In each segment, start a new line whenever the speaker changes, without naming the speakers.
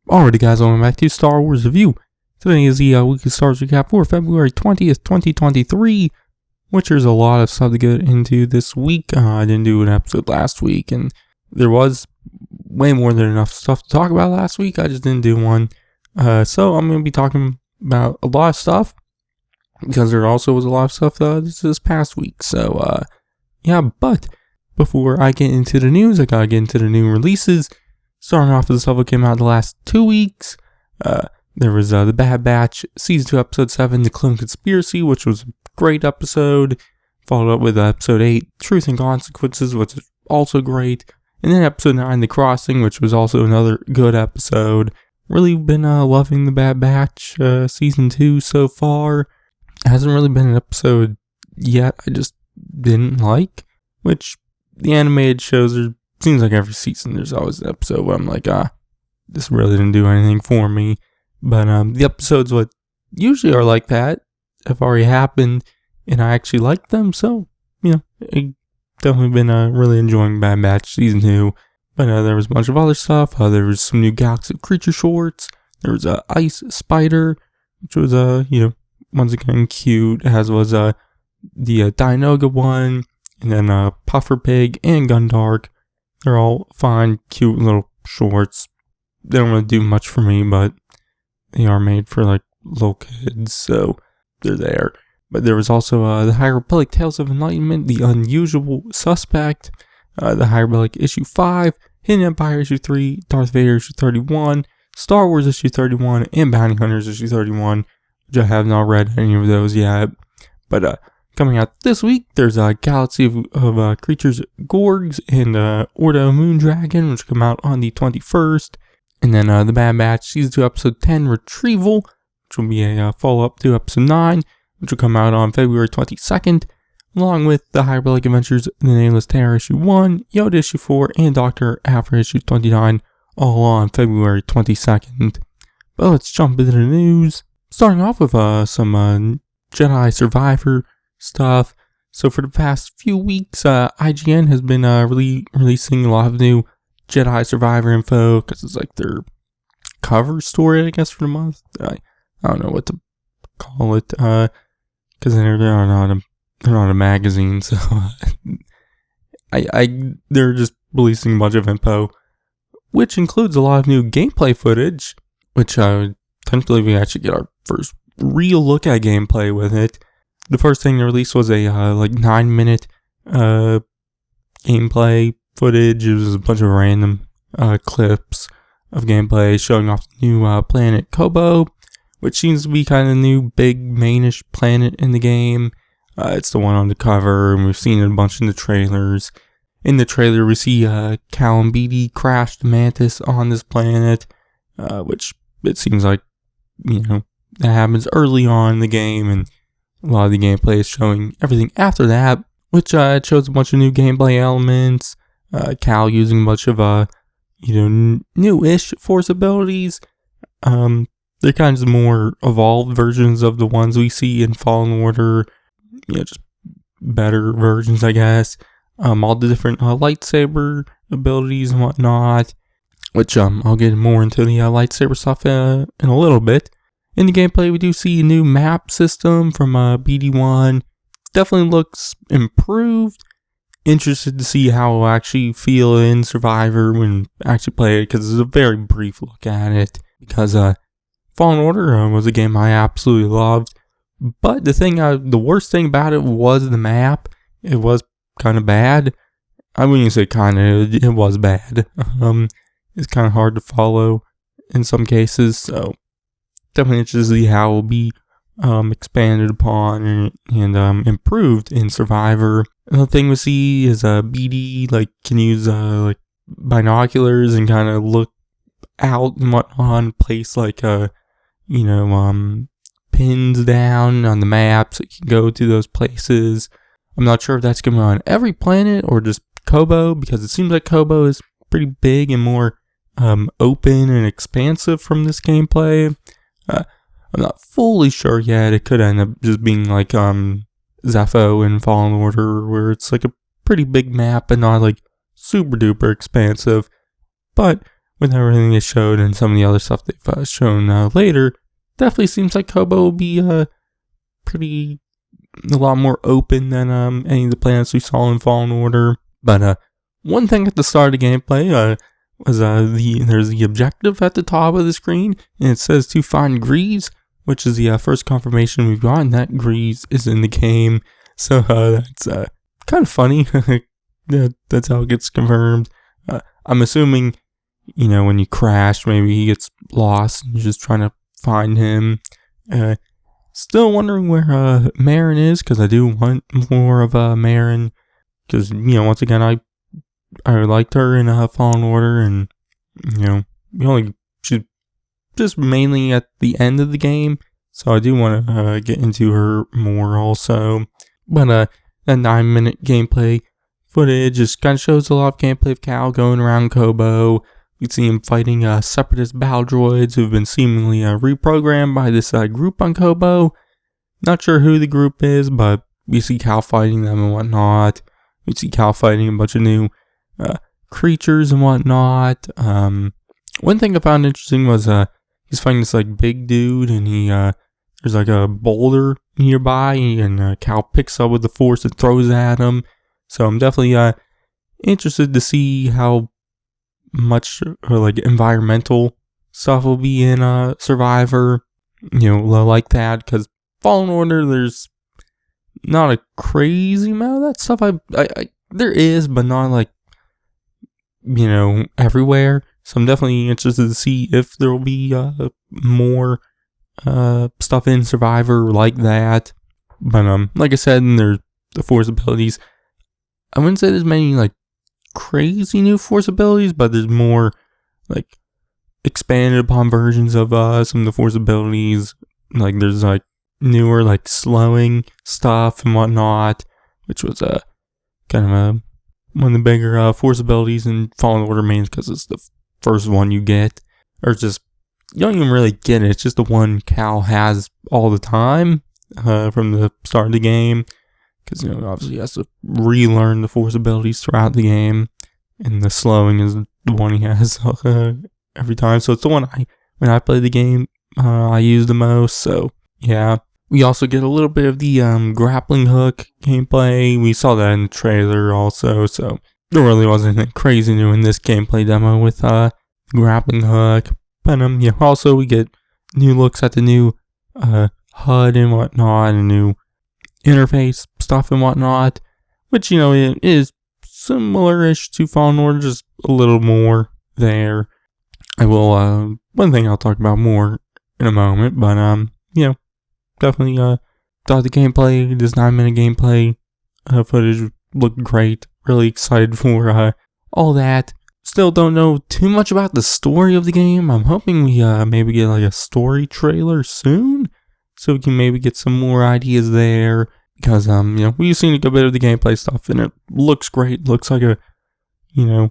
Alrighty guys, welcome back to Star Wars Review. Today is the weekly Star Wars recap for February 20th, 2023, which there's a lot of stuff to get into this week. I didn't do an episode last week, and there was way more than enough stuff to talk about last week. I just didn't do one. So I'm going to be talking about a lot of stuff, because there also was a lot of stuff this past week. So, yeah, but before I get into the news, I gotta get into the new releases. Starting off with the stuff that came out the last 2 weeks. There was The Bad Batch, Season 2, Episode 7, The Clone Conspiracy, which was a great episode. Followed up with Episode 8, Truth and Consequences, which is also great. And then Episode 9, The Crossing, which was also another good episode. Really been loving The Bad Batch Season 2 so far. It hasn't really been an episode yet I just didn't like, which the animated shows are. Seems like every season there's always an episode where I'm like, this really didn't do anything for me. But the episodes what usually are like that have already happened, and I actually like them. So, I've definitely been really enjoying Bad Batch Season 2. But there was a bunch of other stuff. There was some new Galaxy of Creature shorts. There was Ice Spider, which was, once again cute, as was the Dianoga one, and then Puffer Pig and Gundark. They're all fine, cute little shorts. They don't really do much for me, but they are made for like little kids, so they're there. But there was also the High Republic Tales of Enlightenment, The Unusual Suspect, the High Republic Issue 5, Hidden Empire Issue 3, Darth Vader Issue 31, Star Wars Issue 31, and Bounty Hunters Issue 31, which I have not read any of those yet. But coming out this week, there's a Galaxy of Creatures Gorgs and Ordo Moondragon, which come out on the 21st. And then The Bad Batch Season 2 Episode 10 Retrieval, which will be a follow-up to Episode 9, which will come out on February 22nd, along with The High Republic Adventures, The Nameless Terror Issue 1, Yoda Issue 4, and Dr. Aphra Issue 29, all on February 22nd. But let's jump into the news. Starting off with some Jedi Survivor stuff. So for the past few weeks, IGN has been releasing a lot of new Jedi Survivor info, because it's like their cover story, I guess, for the month. I don't know what to call it, because they're not a magazine, so they're just releasing a bunch of info, which includes a lot of new gameplay footage, which thankfully we actually get our first real look at gameplay with it. The first thing they released was a 9-minute gameplay footage. It was a bunch of random clips of gameplay showing off the new planet Kobo, which seems to be kind of the new big mainish planet in the game. It's the one on the cover, and we've seen it a bunch in the trailers. In the trailer, we see Cal and BD crash the Mantis on this planet, which it seems like, that happens early on in the game, and a lot of the gameplay is showing everything after that, which it shows a bunch of new gameplay elements. Cal using a bunch of newish force abilities. They're kind of more evolved versions of the ones we see in Fallen Order. Just better versions, I guess. All the different lightsaber abilities and whatnot, which I'll get more into the lightsaber stuff in a little bit. In the gameplay, we do see a new map system from BD1. Definitely looks improved. Interested to see how it'll actually feel in Survivor when actually play it, because it's a very brief look at it. Because Fallen Order was a game I absolutely loved. But the worst thing about it was the map. It was kind of bad. I wouldn't even say kind of, it was bad. It's kind of hard to follow in some cases, so definitely interested to see how it will be expanded upon and improved in Survivor. Another thing we see is BD can use binoculars and kind of look out and whatnot, place pins down on the map so you can go to those places. I'm not sure if that's going to be on every planet or just Kobo, because it seems like Kobo is pretty big and more open and expansive from this gameplay. I'm not fully sure yet. It could end up just being like Zepho in Fallen Order, where it's like a pretty big map but not like super duper expansive. But with everything they showed and some of the other stuff they've shown later, definitely seems like Kobo will be a lot more open than any of the planets we saw in Fallen Order. But one thing at the start of the gameplay was there's the objective at the top of the screen, and it says to find Grease, which is the first confirmation we've gotten that Grease is in the game. So that's kind of funny. That's how it gets confirmed. I'm assuming, when you crash, maybe he gets lost and you're just trying to find him. Still wondering where Marin is, because I do want more of Marin. Because, once again, I liked her in Fallen Order, and, she's just mainly at the end of the game. So I do want to get into her more also. But that 9-minute gameplay footage just kind of shows a lot of gameplay of Cal going around Kobo. You see him fighting separatist battle droids who've been seemingly reprogrammed by this group on Kobo. Not sure who the group is, but we see Cal fighting them and whatnot. We see Cal fighting a bunch of new creatures and whatnot. One thing I found interesting was he's fighting this big dude, and there's a boulder nearby, and Cal picks up with the Force and throws at him. So I'm definitely interested to see how much environmental stuff will be in Survivor, like that, because Fallen Order, there's not a crazy amount of that stuff. There is, but not everywhere. So I'm definitely interested to see if there will be more stuff in Survivor like that. But like I said, there's the Force abilities. I wouldn't say there's many crazy new Force abilities, but there's more expanded upon versions of some of the Force abilities. There's newer slowing stuff and whatnot, which was kind of one of the bigger Force abilities in Fallen Order, mainly because it's the first one you get, or just you don't even really get it. It's just the one Cal has all the time from the start of the game. Because, obviously he has to relearn the Force abilities throughout the game. And the slowing is the one he has every time. So it's the one when I play the game, I use the most. So, yeah. We also get a little bit of the grappling hook gameplay. We saw that in the trailer also. So there really wasn't anything crazy new in this gameplay demo with grappling hook. But, also we get new looks at the new HUD and whatnot, and new interface stuff and whatnot, which it is similar-ish to Fallen Order, just a little more there. I will one thing I'll talk about more in a moment, but definitely thought the gameplay, this 9-minute gameplay footage looked great. Really excited for all that. Still don't know too much about the story of the game. I'm hoping we maybe get a story trailer soon, so we can maybe get some more ideas there. Because, we've seen a good bit of the gameplay stuff, and it looks great. Looks like an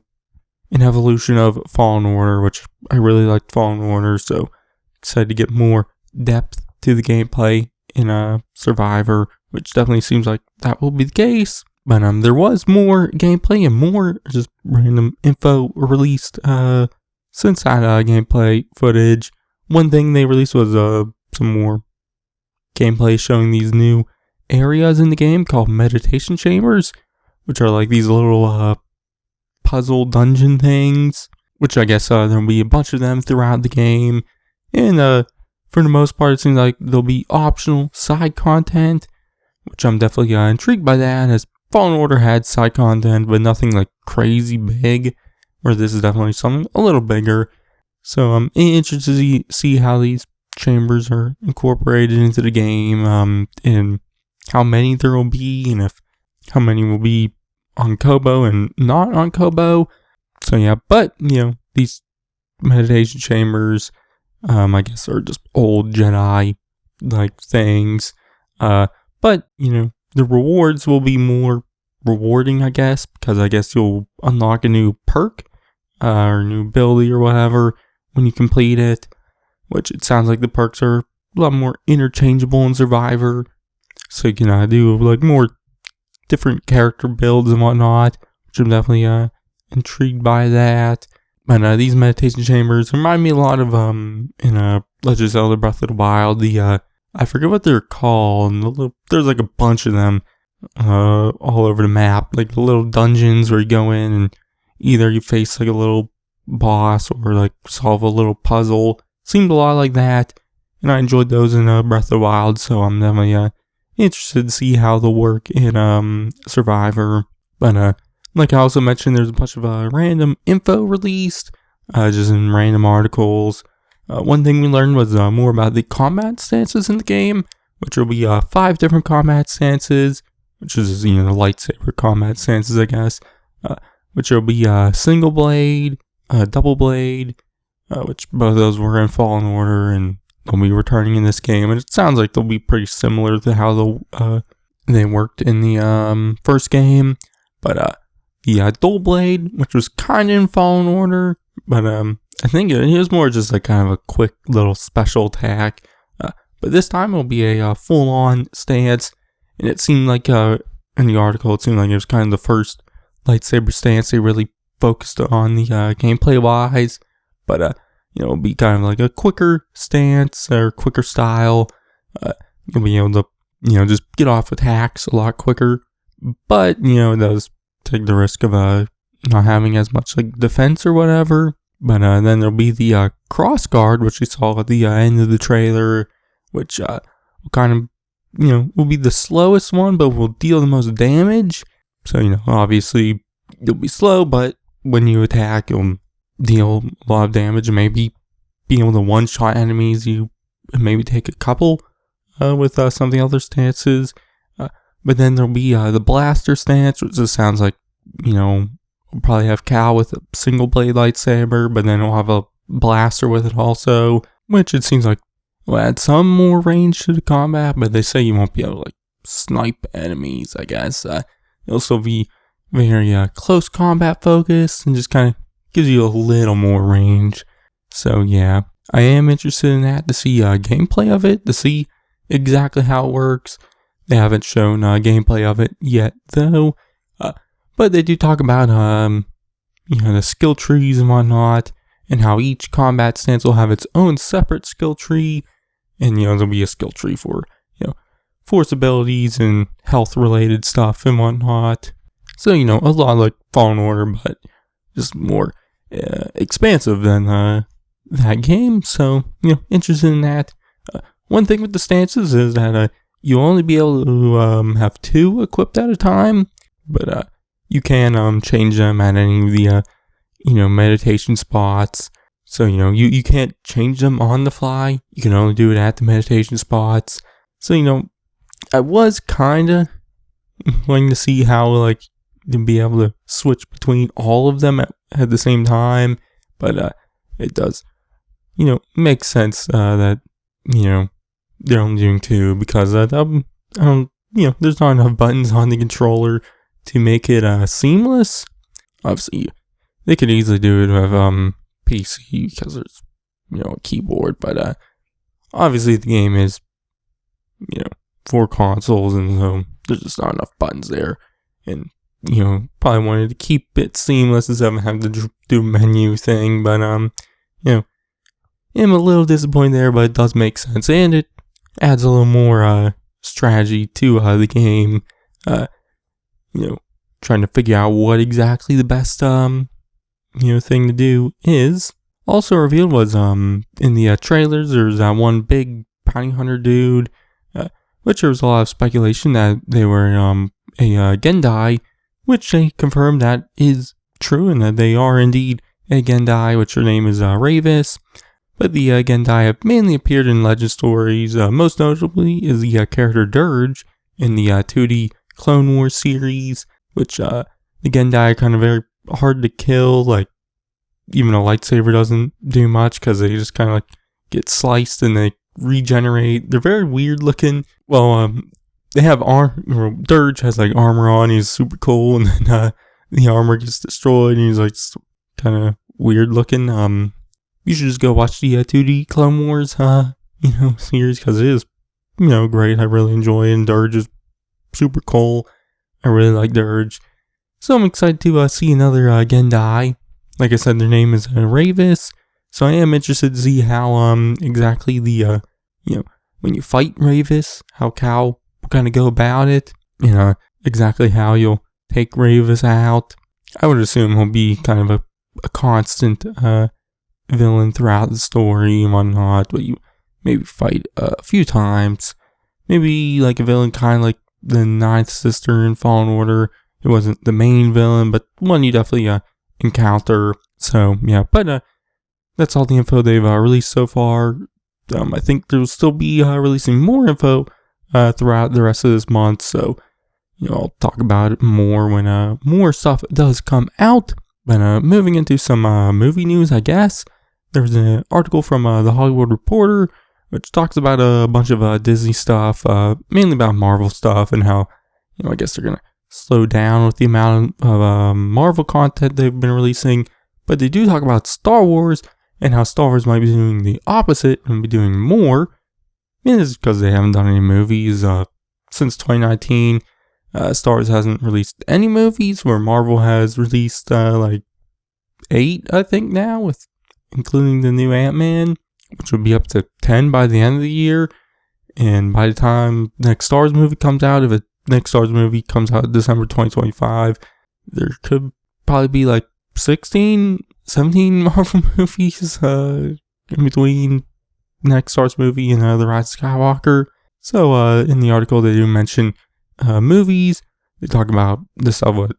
evolution of Fallen Order, which I really liked Fallen Order, so excited to get more depth to the gameplay in Survivor, which definitely seems like that will be the case. But there was more gameplay and more just random info released since that gameplay footage. One thing they released was some more gameplay showing these new areas in the game called meditation chambers, which are these little puzzle dungeon things, which I guess there'll be a bunch of them throughout the game. And for the most part, it seems like there'll be optional side content, which I'm definitely intrigued by that, as Fallen Order had side content, but nothing crazy big, where this is definitely something a little bigger. So I'm interested to see how these chambers are incorporated into the game, and how many there will be, and how many will be on Kobo and not on Kobo. So yeah, but these meditation chambers, I guess are just old Jedi things. But the rewards will be more rewarding, I guess, because I guess you'll unlock a new perk or new ability or whatever when you complete it. Which it sounds like the perks are a lot more interchangeable in Survivor. So you can do more different character builds and whatnot, which I'm definitely intrigued by that. But these meditation chambers remind me a lot of in Legend of Zelda Breath of the Wild. I forget what they're called. There's like a bunch of them all over the map, like the little dungeons where you go in and either you face like a little boss or like solve a little puzzle. Seemed a lot like that, and I enjoyed those in Breath of the Wild. So I'm definitely interested to see how they'll work in Survivor. But like I also mentioned, there's a bunch of random info released, just in random articles. One thing we learned was more about the combat stances in the game, which will be 5 different combat stances, which is, the lightsaber combat stances, I guess, which will be single blade, double blade, which both of those were in Fallen Order, and they'll be returning in this game, and it sounds like they'll be pretty similar to how they worked in the first game. But the dual blade, which was kind of in Fallen Order, but I think it was more just like kind of a quick little special attack. But this time it'll be a full-on stance, and it seemed like in the article, it seemed like it was kind of the first lightsaber stance they really focused on the gameplay-wise. But it'll be kind of like a quicker stance or quicker style. You'll be able to just get off attacks a lot quicker. But it does take the risk of not having as much like defense or whatever. But then there'll be the cross guard, which we saw at the end of the trailer, which will kind of will be the slowest one, but will deal the most damage. So obviously you'll be slow, but when you attack, you'll deal a lot of damage and maybe be able to one-shot enemies. You maybe take a couple with some of the other stances. But then there'll be the blaster stance, which just sounds like, we'll probably have Cal with a single blade lightsaber, but then we'll have a blaster with it also, which it seems like will add some more range to the combat, but they say you won't be able to like snipe enemies, I guess. It'll still be very close combat focused and just kind of gives you a little more range. So yeah, I am interested in that, to see gameplay of it, to see exactly how it works. They haven't shown gameplay of it yet, though. But they do talk about, the skill trees and whatnot, and how each combat stance will have its own separate skill tree. And, there'll be a skill tree for, force abilities and health-related stuff and whatnot. So, a lot like Fallen Order, but just more expansive than that game. So, interested in that. One thing with the stances is that you'll only be able to have 2 equipped at a time, but you can change them at any of the meditation spots. So you can't change them on the fly. You can only do it at the meditation spots. So I was kind of wanting to see how like you'd be able to switch between all of them at the same time, but it does make sense that they're only doing 2 because there's not enough buttons on the controller to make it seamless. Obviously, they could easily do it with PC because there's a keyboard, but obviously the game is for consoles, and so there's just not enough buttons there, and probably wanted to keep it seamless instead of having to do a menu thing. But I'm a little disappointed there, but it does make sense, and it adds a little more strategy to the game. Trying to figure out what exactly the best thing to do is. Also revealed was in the trailers, there's that one big bounty hunter dude, which there was a lot of speculation that they were a Gendai, which they confirmed that is true and that they are indeed a Gendai, which her name is Ravis. But the Gendai have mainly appeared in Legend stories. Most notably is the character Dirge in the 2D Clone Wars series, which the Gendai are kind of very hard to kill. Like, even a lightsaber doesn't do much because they just kind of like get sliced and they regenerate. They're very weird looking. Well, they have Dirge has like armor on. He's super cool, and then the armor gets destroyed, and he's like kind of weird looking. You should just go watch the 2D Clone Wars, series, because it is, great. I really enjoy it, and Dirge is super cool. I really like Dirge. So I'm excited to see another Gendai like I said, their name is Ravis. So I am interested to see how exactly the when you fight Ravis, how Cal will kind of go about it. Exactly how you'll take Ravis out. I would assume he'll be kind of a constant villain throughout the story and whatnot, but you maybe fight a few times. Maybe like a villain kind of like the Ninth Sister in Fallen Order. It wasn't the main villain, but one you definitely encounter. So yeah, but that's all the info they've released so far. I think they'll still be releasing more info throughout the rest of this month. So I'll talk about it more when more stuff does come out. But moving into some movie news, I guess. There's an article from The Hollywood Reporter, which talks about a bunch of Disney stuff, mainly about Marvel stuff, and how, I guess they're going to slow down with the amount of Marvel content they've been releasing. But they do talk about Star Wars, and how Star Wars might be doing the opposite and be doing more. And it's because they haven't done any movies since 2019. Star Wars hasn't released any movies, where Marvel has released like 8, I think now, with including the new Ant-Man, which will be up to 10 by the end of the year. And by the time the next Star Wars movie comes out, if the next Star Wars movie comes out December 2025, there could probably be like 16, 17 Marvel movies in between next Star Wars movie and The Rise of Skywalker. So in the article they do mention movies. They talk about the stuff what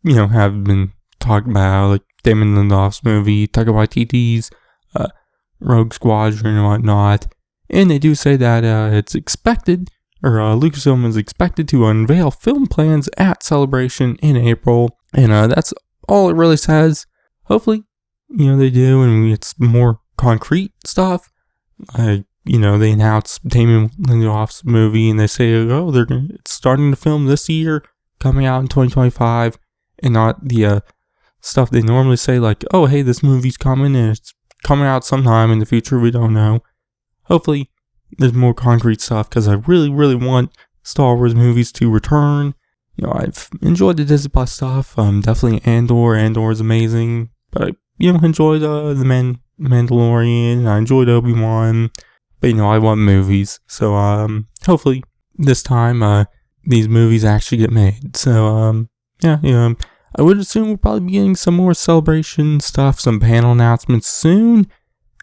have been talked about, like Damon Lindelof's movie, Taika Waititi's Rogue Squadron and whatnot. And they do say that it's expected, or Lucasfilm is expected to unveil film plans at Celebration in April. And that's all it really says. Hopefully, they do, and it's more concrete stuff. They announce Damon Lindelof's movie, and they say, it's starting to film this year, coming out in 2025, and not the stuff they normally say, like, oh, hey, this movie's coming, and it's coming out sometime in the future, we don't know. Hopefully, there's more concrete stuff, because I really, really want Star Wars movies to return. I've enjoyed the Disney Plus stuff. Definitely Andor. Andor is amazing. But I, enjoyed the Mandalorian. I enjoyed Obi-Wan. But, I want movies. So, hopefully, this time, these movies actually get made. So, I would assume we'll probably be getting some more Celebration stuff, some panel announcements soon.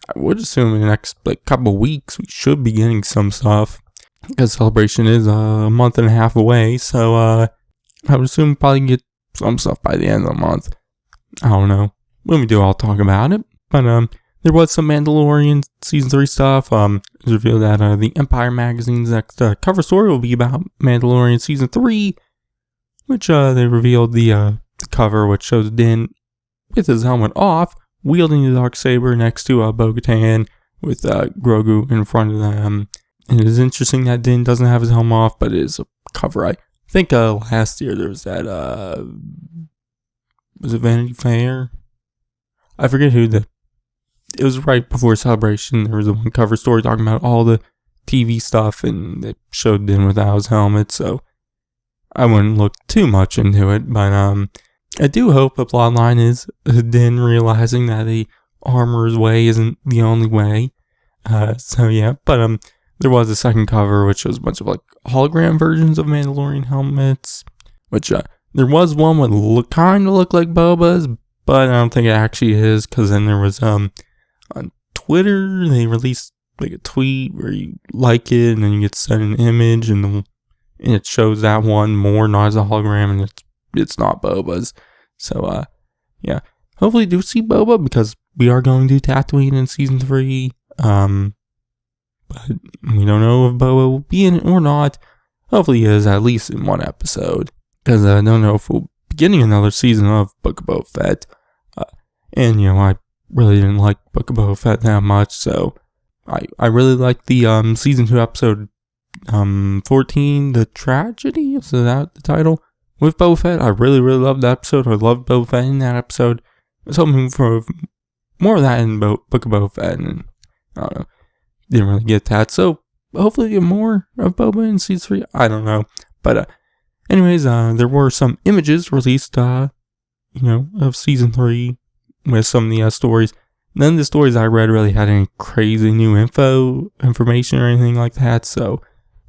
I would assume in the next, couple weeks, we should be getting some stuff. Because Celebration is a month and a half away. So, I would assume we'll probably get some stuff by the end of the month. I don't know. When we do, I'll talk about it. But, there was some Mandalorian Season 3 stuff. It was revealed that the Empire magazine's next cover story will be about Mandalorian Season 3. Which they revealed the cover, which shows Din with his helmet off, wielding the Darksaber next to Bo-Katan with Grogu in front of them. And it is interesting that Din doesn't have his helmet off, but it is a cover. I think last year there was that, was it Vanity Fair? I forget who it was right before Celebration. There was a one cover story talking about all the TV stuff, and it showed Din without his helmet, so I wouldn't look too much into it, but I do hope the plotline is Din realizing that the armor's way isn't the only way. So yeah, but there was a second cover which was a bunch of hologram versions of Mandalorian helmets, which there was one that kind of looked like Boba's, but I don't think it actually is, because then there was on Twitter they released a tweet where you like it and then you get sent an image and it shows that one more, not as a hologram, and it's not Boba's. So, yeah. Hopefully do see Boba, because we are going to Tatooine in Season 3. But we don't know if Boba will be in it or not. Hopefully he is, at least in one episode. Because I don't know if we'll be getting another season of Book of Boba Fett. And, I really didn't like Book of Boba Fett that much, so I really liked the Season 2 episode 14, The Tragedy, is that the title? With Boba Fett. I really, really loved that episode. I loved Boba Fett in that episode. I was hoping for more of that in Book of Boba Fett, and I don't know, didn't really get that. So hopefully get more of Boba in Season 3. I don't know. But anyways, there were some images released, of Season 3 with some of the stories. None of the stories I read really had any crazy new information or anything like that, so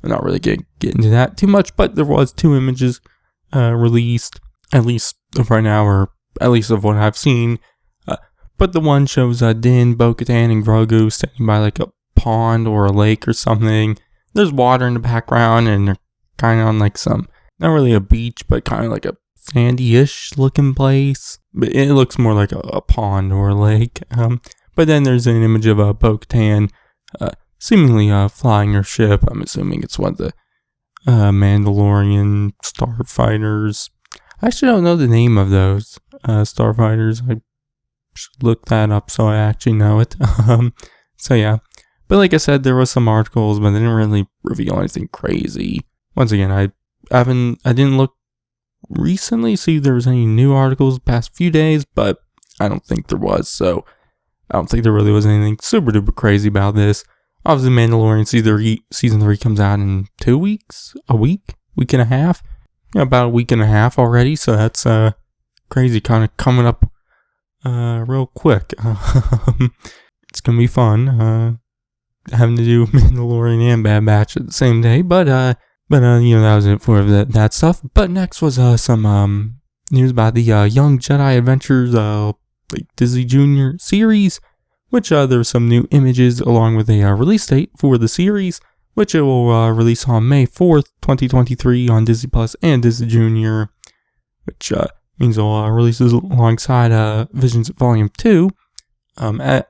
I'm not really getting into that too much, but there was 2 images released, at least of right now, or at least of what I've seen. But the one shows Din, Bo-Katan, and Grogu standing by like a pond or a lake or something. There's water in the background, and they're kind of on like some, not really a beach, but kind of like a sandy-ish looking place. But it looks more like a pond or a lake. But then there's an image of Bo-Katan seemingly flying her ship. I'm assuming it's one of the Mandalorian starfighters. I actually don't know the name of those starfighters. I should look that up so I actually know it. So yeah. But like I said, there was some articles, but they didn't really reveal anything crazy. Once again, I didn't look recently, see if there was any new articles the past few days, but I don't think there was, so I don't think there really was anything super duper crazy about this. Obviously, Mandalorian season 3 comes out in 2 weeks, week and a half. Yeah, about a week and a half already, so that's crazy, kind of coming up real quick. It's gonna be fun having to do Mandalorian and Bad Batch at the same day, but that was it for that stuff. But next was some news about the Young Jedi Adventures like Disney Junior series, which there were some new images along with a release date for the series, which it will release on May 4th, 2023 on Disney Plus and Disney Junior, which means it'll release alongside Visions Volume 2. I'm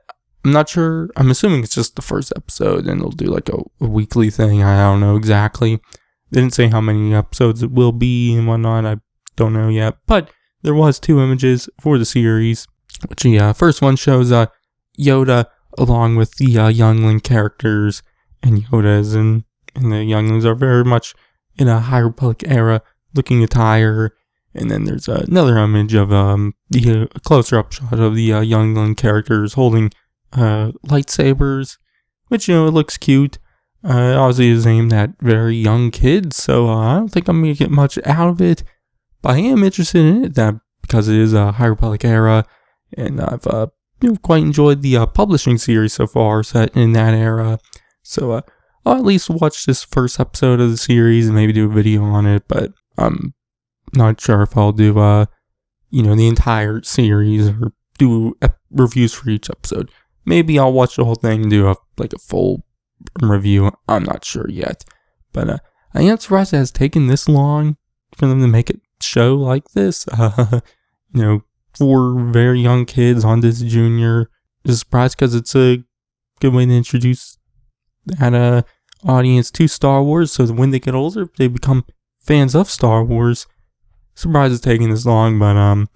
not sure. I'm assuming it's just the first episode, and they'll do like a weekly thing. I don't know exactly. They didn't say how many episodes it will be and whatnot. I don't know yet. But there was 2 images for the series, which the first one shows Yoda along with the youngling characters, and Yoda's and the younglings are very much in a High Republic era looking attire. And then there's another image of the closer up shot of the youngling characters holding lightsabers, which, it looks cute. Obviously is aimed at very young kids, so I don't think I'm going to get much out of it, but I am interested in it because it is a High Republic era, and I've quite enjoyed the publishing series so far set in that era, so I'll at least watch this first episode of the series and maybe do a video on it, but I'm not sure if I'll do the entire series or do reviews for each episode. Maybe I'll watch the whole thing and do a full review. I'm not sure yet. But I am surprised it has taken this long for them to make a show like this. For very young kids on Disney Junior. Just surprised because it's a good way to introduce that audience to Star Wars, so that when they get older, they become fans of Star Wars. Surprised it's taking this long, but I'm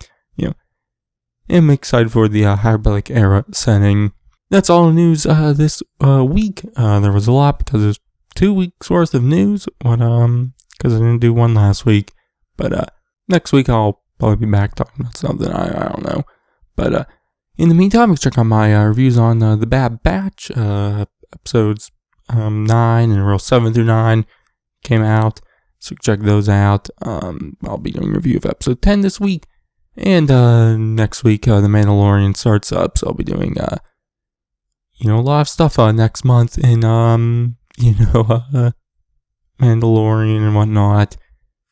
excited for the High Republic era setting. That's all the news this week. There was a lot because there's 2 weeks worth of news. Because I didn't do one last week. But next week I'll probably be back talking about something I don't know. But in the meantime, you can check out my reviews on the Bad Batch episodes 9 and row 7 through 9 came out. So check those out. I'll be doing a review of episode 10 this week. And next week, The Mandalorian starts up. So I'll be doing, a lot of stuff next month in, Mandalorian and whatnot.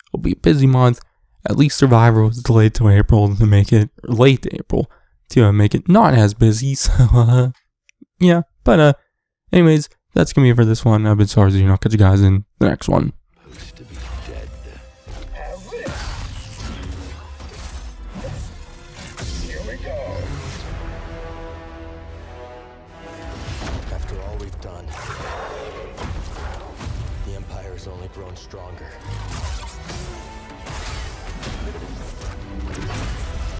It'll be a busy month. At least Survivor was delayed to April to make it, or late April, to make it not as busy. So, yeah. But, anyways, that's going to be it for this one. I've been Sarzi, and I'll catch you guys in the next one.
After all we've done, the Empire's only grown stronger.